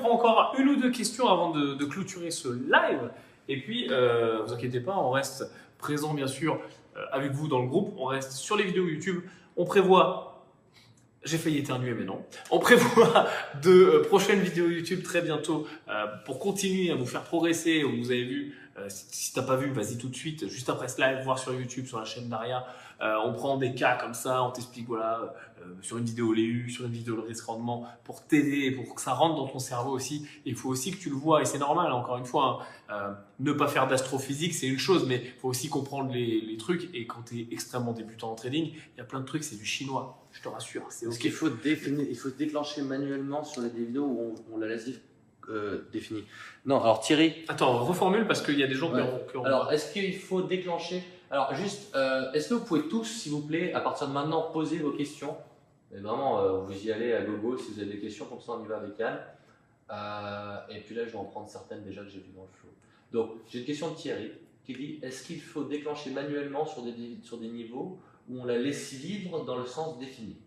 prend encore une ou deux questions avant de clôturer ce live. Et puis, vous inquiétez pas, on reste présent bien sûr avec vous dans le groupe. On reste sur les vidéos YouTube. On prévoit, j'ai failli éternuer mais non. On prévoit de prochaines vidéos YouTube très bientôt pour continuer à vous faire progresser. Vous avez vu, si tu n'as pas vu, vas-y tout de suite, juste après ce live, voir sur YouTube, sur la chaîne d'Aria. On prend des cas comme ça, on t'explique voilà, sur une vidéo l'EU, sur une vidéo le risque rendement pour t'aider, pour que ça rentre dans ton cerveau aussi. Il faut aussi que tu le vois et c'est normal, encore une fois, hein, ne pas faire d'astrophysique c'est une chose, mais il faut aussi comprendre les trucs. Et quand tu es extrêmement débutant en trading, il y a plein de trucs, c'est du chinois, je te rassure. Est-ce qu'il faut déclencher manuellement sur les vidéos où on la laisse définie? Non, alors Thierry. Attends, reformule parce qu'il y a des gens qui ont... Alors, est-ce qu'il faut déclencher? Alors, juste, est-ce que vous pouvez tous, s'il vous plaît, à partir de maintenant, poser vos questions? Et vraiment, vous y allez à gogo si vous avez des questions, comme ça on y va avec Yann. Et puis là, je vais en prendre certaines déjà que j'ai vues dans le flow. Donc, j'ai une question de Thierry qui dit: est-ce qu'il faut déclencher manuellement sur des niveaux où on la laisse vivre dans le sens défini?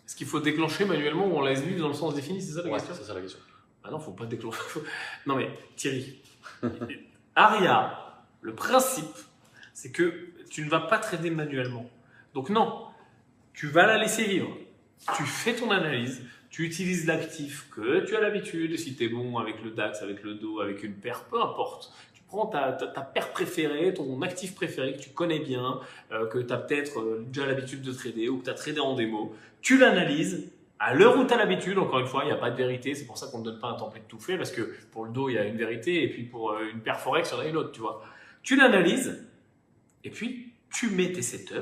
Est-ce qu'il faut déclencher manuellement ou on laisse vivre dans le sens défini? C'est ça la question? C'est ça la question. Ah non, faut pas déclencher. Non mais Thierry, Aria, le principe, c'est que tu ne vas pas trader manuellement. Donc non, tu vas la laisser vivre. Tu fais ton analyse, tu utilises l'actif que tu as l'habitude. Si tu es bon avec le DAX, avec le DO, avec une paire, peu importe. Tu prends ta paire préférée, ton actif préféré que tu connais bien, que tu as peut-être déjà l'habitude de trader ou que tu as tradé en démo. Tu l'analyses. À l'heure où tu as l'habitude, encore une fois, il n'y a pas de vérité. C'est pour ça qu'on ne donne pas un template tout fait, parce que pour le dos, il y a une vérité, et puis pour une paire Forex, il y en a une autre, tu vois. Tu l'analyses, et puis tu mets tes setups.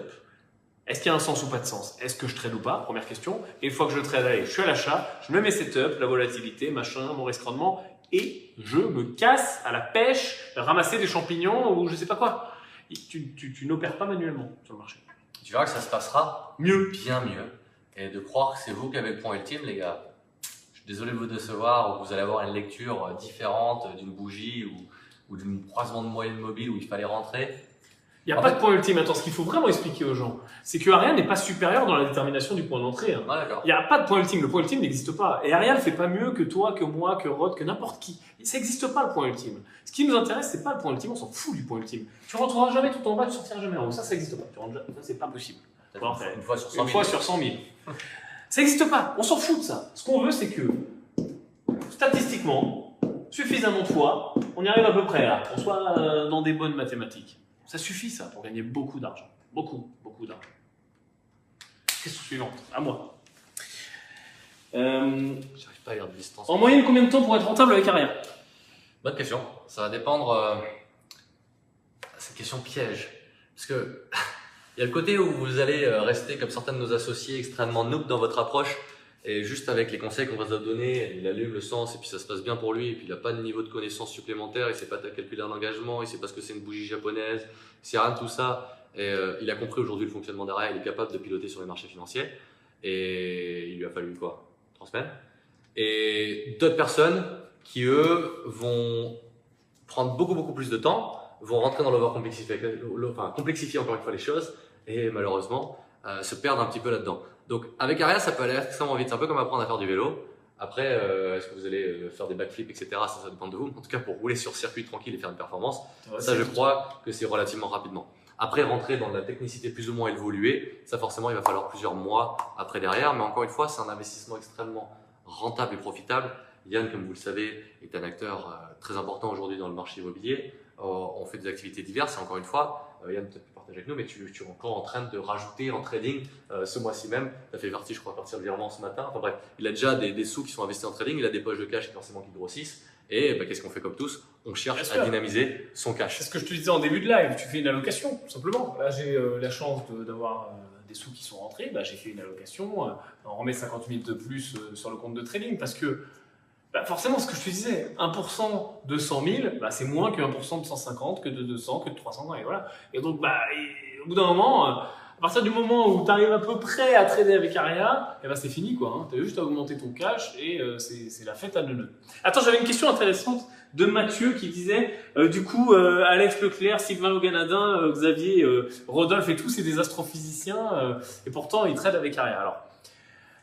Est-ce qu'il y a un sens ou pas de sens? Est-ce que je trade ou pas? Première question. Et une fois que je trade, allez, je suis à l'achat, je mets mes setups, la volatilité, machin, mon risque rendement, et je me casse à la pêche, ramasser des champignons ou je sais pas quoi. Tu n'opères pas manuellement sur le marché. Tu verras que ça se passera mieux. Bien mieux. Et de croire que c'est vous qui avez le point ultime, les gars. Je suis désolé de vous décevoir, ou vous allez avoir une lecture différente d'une bougie ou d'un croisement de moyenne mobile où il fallait rentrer. Il n'y a pas de point ultime. Attends, ce qu'il faut vraiment expliquer aux gens, c'est que Aria n'est pas supérieur dans la détermination du point d'entrée. Hein. Ah, il n'y a pas de point ultime. Le point ultime n'existe pas. Et Aria ne fait pas mieux que toi, que moi, que Rod, que n'importe qui. Ça n'existe pas le point ultime. Ce qui nous intéresse, c'est pas le point ultime. On s'en fout du point ultime. Tu ne rentreras jamais tout en bas, tu ne sortiras jamais en haut. Ça n'existe pas. Ça, c'est pas possible. Une fois sur 100 000. Une fois sur 100 000. Ça n'existe pas. On s'en fout de ça. Ce qu'on veut, c'est que, statistiquement, suffisamment de fois, on y arrive à peu près là. On soit dans des bonnes mathématiques. Ça suffit, ça, pour gagner beaucoup d'argent. Beaucoup, beaucoup d'argent. Question suivante. À moi. J'arrive pas à lire de distance. En moyenne, combien de temps pour être rentable avec Aria? Bonne question. Ça va dépendre. C'est une question piège. Parce que il y a le côté où vous allez rester comme certains de nos associés extrêmement noob dans votre approche et juste avec les conseils qu'on va vous donner, il allume le sens et puis ça se passe bien pour lui et puis il n'a pas de niveau de connaissance supplémentaire, il ne sait pas calculer un engagement, il ne sait pas ce que c'est une bougie japonaise, il ne sait rien de tout ça et il a compris aujourd'hui le fonctionnement d'Aria, il est capable de piloter sur les marchés financiers et il lui a fallu quoi? 3 semaines. Et d'autres personnes qui eux vont prendre beaucoup plus de temps, vont rentrer dans complexifier encore une fois les choses et malheureusement se perdre un petit peu là-dedans. Donc avec Aria, ça peut aller extrêmement vite. C'est un peu comme apprendre à faire du vélo. Après, est-ce que vous allez faire des backflips, etc. Ça dépend de vous. En tout cas, pour rouler sur circuit tranquille et faire une performance, ça je crois que c'est relativement rapidement. Après, rentrer dans la technicité plus ou moins évoluée, ça forcément, il va falloir plusieurs mois après derrière. Mais encore une fois, c'est un investissement extrêmement rentable et profitable. Yann, comme vous le savez, est un acteur très important aujourd'hui dans le marché immobilier. On fait des activités diverses et encore une fois, Yann peut-être peut partager avec nous, mais tu es encore en train de rajouter en trading ce mois-ci même. Tu as fait partie, je crois, à partir le virement ce matin. Enfin bref, il a déjà des sous qui sont investis en trading, il a des poches de cash forcément qui grossissent. Et qu'est-ce qu'on fait comme tous? On cherche à dynamiser son cash. C'est ce que je te disais en début de live, tu fais une allocation, tout simplement. Là, j'ai la chance d'avoir des sous qui sont rentrés, j'ai fait une allocation, on remet 50 000 de plus sur le compte de trading parce que forcément, ce que je te disais, 1% de 100 000, c'est moins que 1% de 150, que de 200, que de 300, et voilà. Et donc, au bout d'un moment, à partir du moment où tu arrives à peu près à trader avec Aria, c'est fini, quoi. Hein. Tu as juste à augmenter ton cash et c'est la fête à neuneux. Attends, j'avais une question intéressante de Mathieu qui disait, du coup, Alex Leclerc, Sylvain Loganadin, Xavier, Rodolphe et tout, c'est des astrophysiciens et pourtant ils tradent avec Aria. Alors,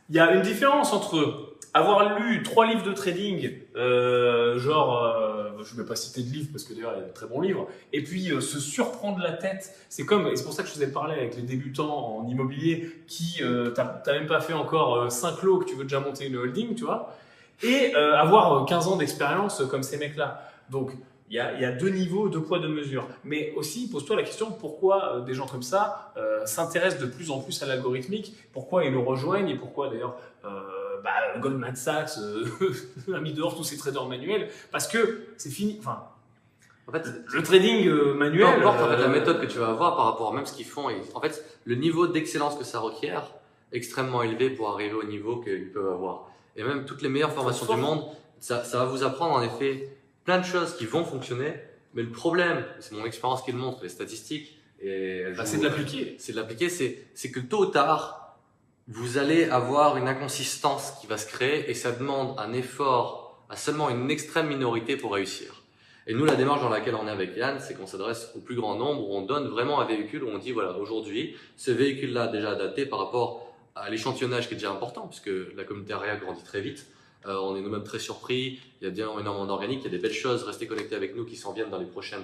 Il y a une différence entre avoir lu 3 livres de trading, je ne vais pas citer de livres parce que d'ailleurs il y a de très bons livres, et puis se surprendre la tête. C'est comme, et c'est pour ça que je vous ai parlé avec les débutants en immobilier qui, t'as même pas fait encore 5 lots que tu veux déjà monter une holding, tu vois, et avoir 15 ans d'expérience comme ces mecs-là. Donc, il y a 2 niveaux, 2 poids, 2 mesures. Mais aussi, pose-toi la question, pourquoi des gens comme ça s'intéressent de plus en plus à l'algorithmique, pourquoi ils le rejoignent et pourquoi d'ailleurs Goldman Sachs a mis dehors tous ces traders manuels, parce que c'est fini. Enfin, En fait, le trading manuel. peu importe en fait, la méthode que tu vas avoir par rapport à même ce qu'ils font. En fait, le niveau d'excellence que ça requiert est extrêmement élevé pour arriver au niveau qu'ils peuvent avoir. Et même toutes les meilleures formations du monde, ça va vous apprendre en effet plein de choses qui vont fonctionner. Mais le problème, c'est mon expérience qui le montre, les statistiques, et c'est de l'appliquer. C'est de l'appliquer, c'est que tôt ou tard, vous allez avoir une inconsistance qui va se créer et ça demande un effort à seulement une extrême minorité pour réussir. Et nous, la démarche dans laquelle on est avec Yann, c'est qu'on s'adresse au plus grand nombre, où on donne vraiment un véhicule, où on dit, voilà, aujourd'hui, ce véhicule-là déjà adapté par rapport à l'échantillonnage qui est déjà important, puisque la communauté ARIA grandit très vite. On est nous-mêmes très surpris, il y a bien énormément d'organique, il y a des belles choses, restez connectés avec nous qui s'en viennent dans les prochaines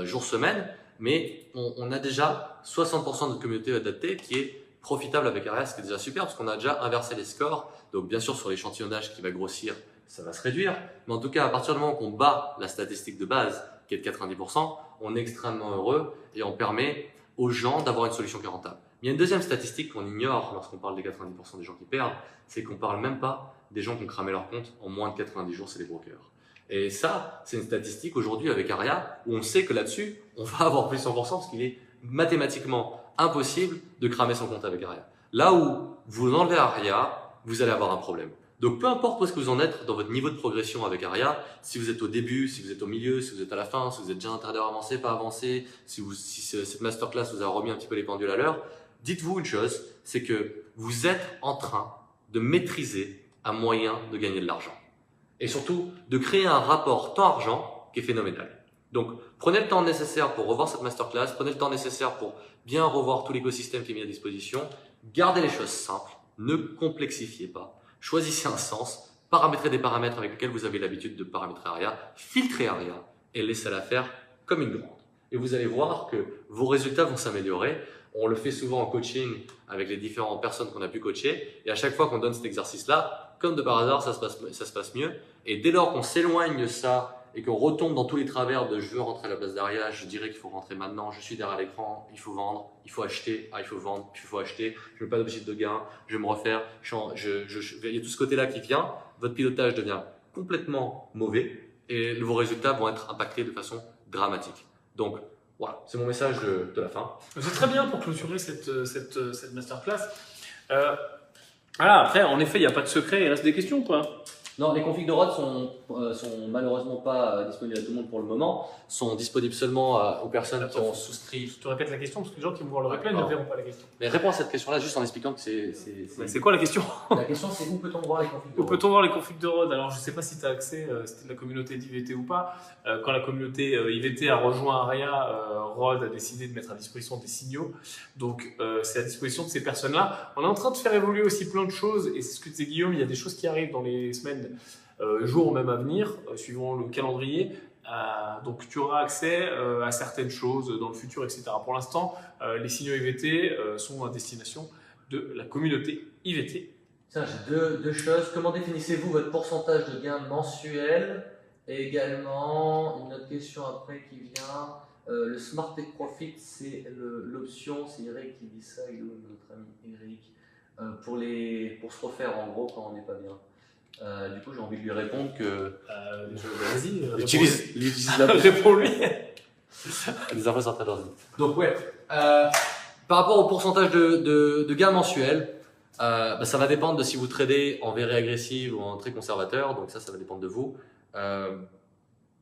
jours, semaines. Mais on a déjà 60% de notre communauté adaptée qui est profitable avec ARIA, ce qui est déjà super, parce qu'on a déjà inversé les scores. Donc bien sûr, sur l'échantillonnage qui va grossir, ça va se réduire. Mais en tout cas, à partir du moment qu'on bat la statistique de base, qui est de 90%, on est extrêmement heureux et on permet aux gens d'avoir une solution qui est rentable. Il y a une deuxième statistique qu'on ignore lorsqu'on parle des 90% des gens qui perdent, c'est qu'on parle même pas des gens qui ont cramé leur compte en moins de 90 jours, c'est les brokers. Et ça, c'est une statistique aujourd'hui avec ARIA où on sait que là-dessus, on va avoir plus 100% parce qu'il est mathématiquement impossible de cramer son compte avec ARIA. Là où vous enlevez ARIA, vous allez avoir un problème. Donc peu importe où est-ce que vous en êtes dans votre niveau de progression avec ARIA, si vous êtes au début, si vous êtes au milieu, si vous êtes à la fin, si vous êtes déjà un trader avancé, pas avancé, si cette masterclass vous a remis un petit peu les pendules à l'heure, dites-vous une chose, c'est que vous êtes en train de maîtriser un moyen de gagner de l'argent. Et surtout, de créer un rapport temps-argent qui est phénoménal. Donc, prenez le temps nécessaire pour revoir cette masterclass, prenez le temps nécessaire pour bien revoir tout l'écosystème qui est mis à disposition, gardez les choses simples, ne complexifiez pas, choisissez un sens, paramétrez des paramètres avec lesquels vous avez l'habitude de paramétrer ARIA, filtrez ARIA et laissez-la faire comme une grande. Et vous allez voir que vos résultats vont s'améliorer. On le fait souvent en coaching avec les différentes personnes qu'on a pu coacher. Et à chaque fois qu'on donne cet exercice-là, comme de par hasard, ça se passe mieux. Et dès lors qu'on s'éloigne de ça et qu'on retombe dans tous les travers de je veux rentrer à la place d'ARIA, je dirais qu'il faut rentrer maintenant, je suis derrière l'écran, il faut vendre, il faut acheter, il faut vendre, puis il faut acheter, je veux pas d'objectif de gain, je vais me refaire, il y a tout ce côté-là qui vient, votre pilotage devient complètement mauvais et vos résultats vont être impactés de façon dramatique. Donc, voilà, c'est mon message de la fin. C'est très bien pour clôturer cette masterclass. Après, en effet, il n'y a pas de secret, il reste des questions ou pas? Non, les configs de ROD sont malheureusement pas disponibles à tout le monde pour le moment, sont disponibles seulement aux personnes qui ont souscrit. Je te répète la question parce que les gens qui vont voir le replay ne verront pas la question. Mais réponds à cette question-là juste en expliquant que c'est... C'est quoi la question? La question c'est où peut-on voir les configs de ROD? Où peut-on voir les configs de ROD? Alors je ne sais pas si tu as accès, c'était de la communauté d'IVT ou pas. Quand la communauté IVT a rejoint ARIA, ROD a décidé de mettre à disposition des signaux. Donc c'est à disposition de ces personnes-là. On est en train de faire évoluer aussi plein de choses et c'est ce que disait Guillaume, il y a des choses qui arrivent dans les semaines, jours même à venir, suivant le calendrier. Donc tu auras accès à certaines choses dans le futur, etc. Pour l'instant, les signaux IVT sont à destination de la communauté IVT. Tiens, j'ai deux choses. Comment définissez-vous votre pourcentage de gain mensuel? Et également, une autre question après qui vient. Le Smart Take Profit, c'est l'option, c'est Eric qui dit ça, notre ami Eric, pour se refaire en gros quand on n'est pas bien. Du coup, j'ai envie de lui répondre que. Vas-y, utilise la réponds-lui. Les infos sont très drôles. Donc, ouais. Par rapport au pourcentage de gains mensuels, ça va dépendre de si vous tradez en verrée agressive ou en très conservateur. Donc, ça va dépendre de vous.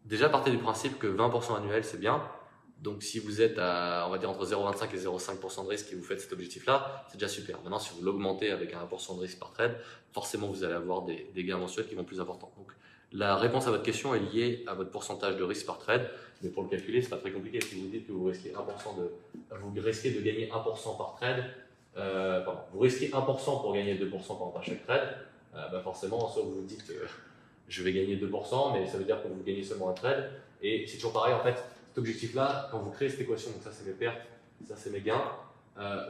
Déjà, partez du principe que 20% annuel, c'est bien. Donc, si vous êtes à, on va dire, entre 0,25 et 0,5% de risque et vous faites cet objectif-là, c'est déjà super. Maintenant, si vous l'augmentez avec un 1% de risque par trade, forcément, vous allez avoir des gains mensuels qui vont plus importants. Donc, la réponse à votre question est liée à votre pourcentage de risque par trade. Mais pour le calculer, c'est pas très compliqué. Si vous dites que vous risquez 1% vous risquez de gagner 1% par trade, vous risquez 1% pour gagner 2% par exemple à chaque trade, forcément, soit vous vous dites je vais gagner 2%, mais ça veut dire que vous gagnez seulement un trade. Et c'est toujours pareil, en fait, cet objectif-là, quand vous créez cette équation, donc ça c'est mes pertes, ça c'est mes gains,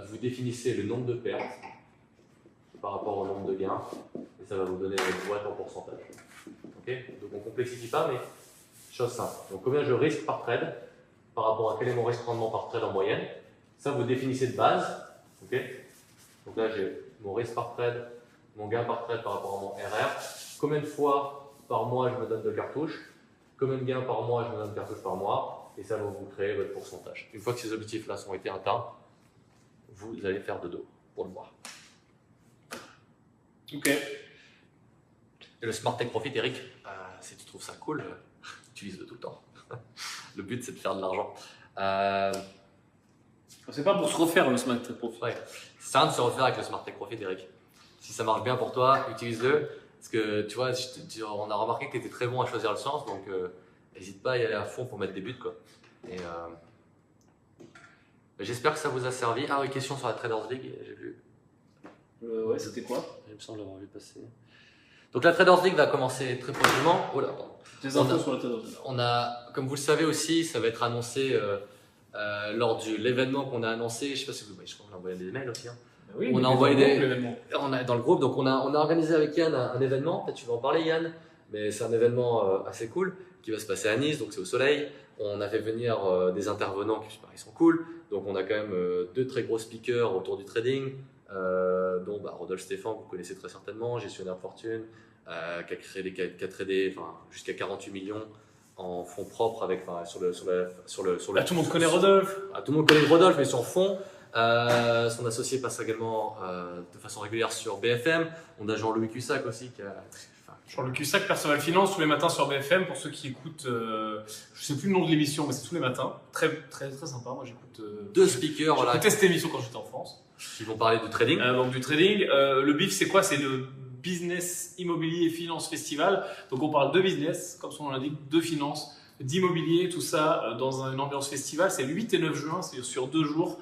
vous définissez le nombre de pertes par rapport au nombre de gains, et ça va vous donner votre boîte en pourcentage. Okay, donc on ne complexifie pas, mais chose simple. Donc combien je risque par trade, par rapport à quel est mon risque rendement par trade en moyenne, ça vous définissez de base. Okay, donc là j'ai mon risque par trade, mon gain par trade par rapport à mon RR, combien de fois par mois je me donne de cartouches, combien de gains par mois je me donne de cartouches par mois, et ça va vous créer votre pourcentage. Une fois que ces objectifs-là ont été atteints, vous allez faire de dos pour le mois. Ok. Et le Smart Tech Profit, Eric, si tu trouves ça cool, utilise-le tout le temps. Le but, c'est de faire de l'argent. C'est pas pour se refaire le Smart Tech Profit. Ouais. C'est rien de se refaire avec le Smart Tech Profit, Eric. Si ça marche bien pour toi, utilise-le. Parce que tu vois, on a remarqué que tu étais très bon à choisir le sens, donc n'hésite pas à y aller à fond pour mettre des buts, quoi. Et j'espère que ça vous a servi. Ah oui, question sur la Traders League, j'ai vu. Ouais, c'était quoi? Il me semble l'avoir vu passer. Donc la Traders League va commencer très prochainement. Oh là, pardon. Des infos sur la Traders League. On a, comme vous le savez aussi, ça va être annoncé lors de l'événement qu'on a annoncé. Je sais pas si vous, je crois qu'on a envoyé des mails aussi. Hein. Oui, on a envoyé on a dans le groupe, donc on a organisé avec Yann un événement. Peut-être tu vas en parler, Yann, mais c'est un événement assez cool qui va se passer à Nice, donc c'est au soleil. On a fait venir des intervenants qui ils sont cool. Donc on a quand même 2 très gros speakers autour du trading. Dont Rodolphe Stéphane, vous connaissez très certainement, gestionnaire de fortune, qui a tradé jusqu'à 48 millions en fonds propres avec, sur le. Tout le monde connaît Rodolphe. Tout le monde connaît Rodolphe, mais sur fonds. Son associé passe également de façon régulière sur BFM. On a Jean-Louis Cussac aussi qui a. Jean-Luc Cussac, Personal Finance, tous les matins sur BFM. Pour ceux qui écoutent, je ne sais plus le nom de l'émission, mais c'est tous les matins. Très, très, très sympa. Moi, j'écoute. 2 speakers. J'ai écouté cette émission quand j'étais en France. Qui vont parler du trading. Donc du trading. Le BIF, c'est quoi? C'est le Business Immobilier et Finance Festival. Donc on parle de business, comme son nom l'indique, de finance, d'immobilier, tout ça dans une ambiance festival. C'est le 8 et 9 juin, c'est sur 2 jours.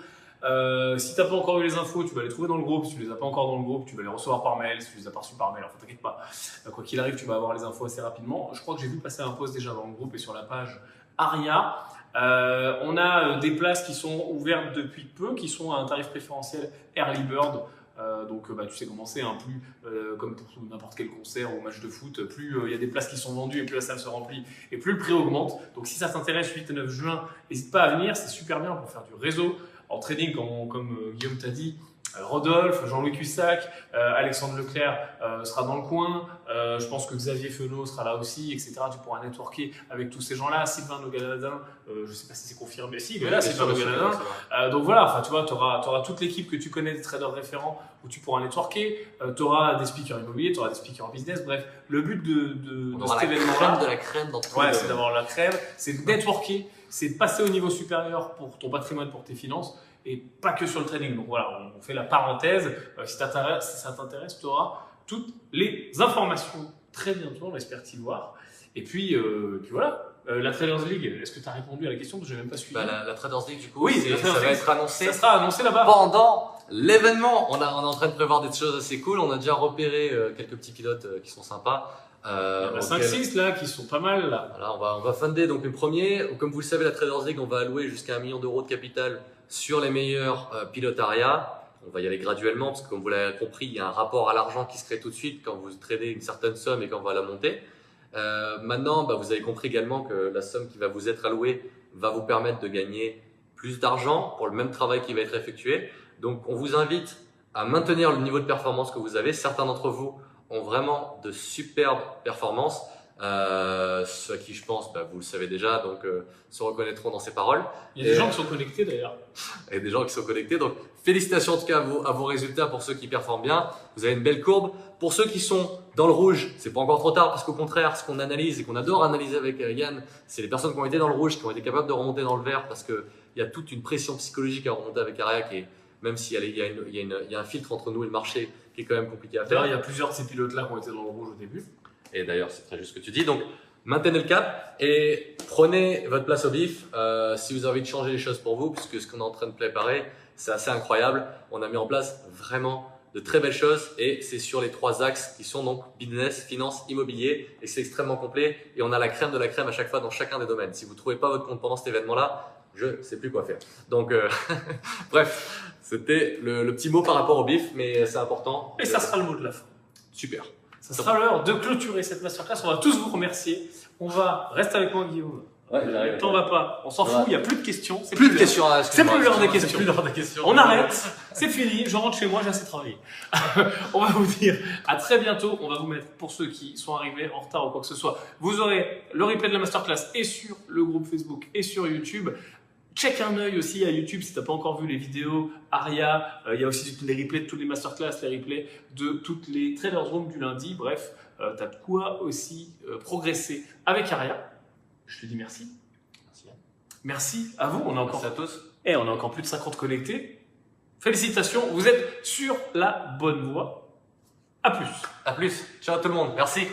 Si tu n'as pas encore eu les infos, tu vas les trouver dans le groupe. Si tu les as pas encore dans le groupe, tu vas les recevoir par mail. Si tu les as pas reçus par mail, enfin t'inquiète pas. Quoi qu'il arrive, tu vas avoir les infos assez rapidement. Je crois que j'ai vu passer un post déjà dans le groupe et sur la page Aria. On a des places qui sont ouvertes depuis peu, qui sont à un tarif préférentiel Early Bird. Donc tu sais comment c'est, hein, plus comme pour n'importe quel concert ou match de foot, plus il y a des places qui sont vendues et plus la salle se remplit et plus le prix augmente. Donc si ça t'intéresse, 8 et 9 juin, n'hésite pas à venir, c'est super bien pour faire du réseau. En trading, comme Guillaume t'a dit, Rodolphe, Jean-Louis Cussac, Alexandre Leclerc sera dans le coin. Je pense que Xavier Fenot sera là aussi, etc. Tu pourras networker avec tous ces gens-là. Sylvain Nogaladin, je ne sais pas si c'est confirmé. Si, mais là, Sylvain Nogaladin. Donc voilà, tu vois, tu auras toute l'équipe que tu connais des traders référents où tu pourras networker. Tu auras des speakers immobiliers, tu auras des speakers en business. Bref, le but de cet événement-là, de la crème dans tout c'est d'avoir la crème, c'est de networker, c'est de passer au niveau supérieur pour ton patrimoine, pour tes finances. Et pas que sur le trading. Donc voilà, on fait la parenthèse. Si ça t'intéresse, tu auras toutes les informations très bientôt, on espère t'y voir. Et puis voilà, la Traders League, est-ce que tu as répondu à la question? Parce que je n'ai même pas suivi. La Traders League, du coup, oui, ça va être annoncé. Ça sera annoncé là-bas. Pendant l'événement, on est en train de prévoir des choses assez cool. On a déjà repéré quelques petits pilotes qui sont sympas. Il y en a 5-6 là qui sont pas mal là. Voilà, on va funder donc le premier. Comme vous le savez, la Traders League, on va allouer jusqu'à 1 million d'euros de capital sur les meilleurs pilotes ARIA. On va y aller graduellement parce que comme vous l'avez compris, il y a un rapport à l'argent qui se crée tout de suite quand vous tradez une certaine somme et quand on va la monter. Maintenant, vous avez compris également que la somme qui va vous être allouée va vous permettre de gagner plus d'argent pour le même travail qui va être effectué. Donc, on vous invite à maintenir le niveau de performance que vous avez. Certains d'entre vous ont vraiment de superbes performances. Ceux à qui je pense, vous le savez déjà, donc se reconnaîtront dans ces paroles. Il y a des gens qui sont connectés d'ailleurs. Et des gens qui sont connectés. Donc félicitations en tout cas à vos résultats pour ceux qui performent bien. Vous avez une belle courbe. Pour ceux qui sont dans le rouge, c'est pas encore trop tard parce qu'au contraire, ce qu'on analyse et qu'on adore analyser avec Yann, c'est les personnes qui ont été dans le rouge, qui ont été capables de remonter dans le vert parce qu'il y a toute une pression psychologique à remonter avec Aria qui est, même s'il y a un filtre entre nous et le marché qui est quand même compliqué à faire. Il y a plusieurs de ces pilotes-là qui ont été dans le rouge au début. Et d'ailleurs, c'est très juste ce que tu dis. Donc, maintenez le cap et prenez votre place au BIF si vous avez envie de changer les choses pour vous, puisque ce qu'on est en train de préparer, C'est assez incroyable. On a mis en place vraiment de très belles choses et c'est sur les 3 axes qui sont donc business, finance, immobilier et c'est extrêmement complet et on a la crème de la crème à chaque fois dans chacun des domaines. Si vous ne trouvez pas votre compte pendant cet événement-là, je ne sais plus quoi faire. Donc, bref, c'était le petit mot par rapport au BIF, mais c'est important. Et ça sera le mot de la fin. Super. Ça sera l'heure de clôturer cette masterclass. On va tous vous remercier. Reste avec moi, Guillaume. Ouais, j'arrive. Le temps va pas. On s'en fout, il n'y a plus de questions. C'est Plus de questions. C'est plus l'heure des questions. C'est plus l'heure des questions. On arrête, c'est fini, je rentre chez moi, j'ai assez travaillé. On va vous dire à très bientôt. On va vous mettre, pour ceux qui sont arrivés en retard ou quoi que ce soit, vous aurez le replay de la masterclass et sur le groupe Facebook et sur YouTube. Check un œil aussi à YouTube si tu n'as pas encore vu les vidéos. Aria, il y a aussi les replays de toutes les masterclass, les replays de toutes les Traders Room du lundi. Bref, tu as de quoi aussi progresser avec Aria. Je te dis merci. Merci à vous. On a encore, merci à tous. Et on a encore plus de 50 connectés. Félicitations, vous êtes sur la bonne voie. À plus. À plus. Ciao tout le monde. Merci.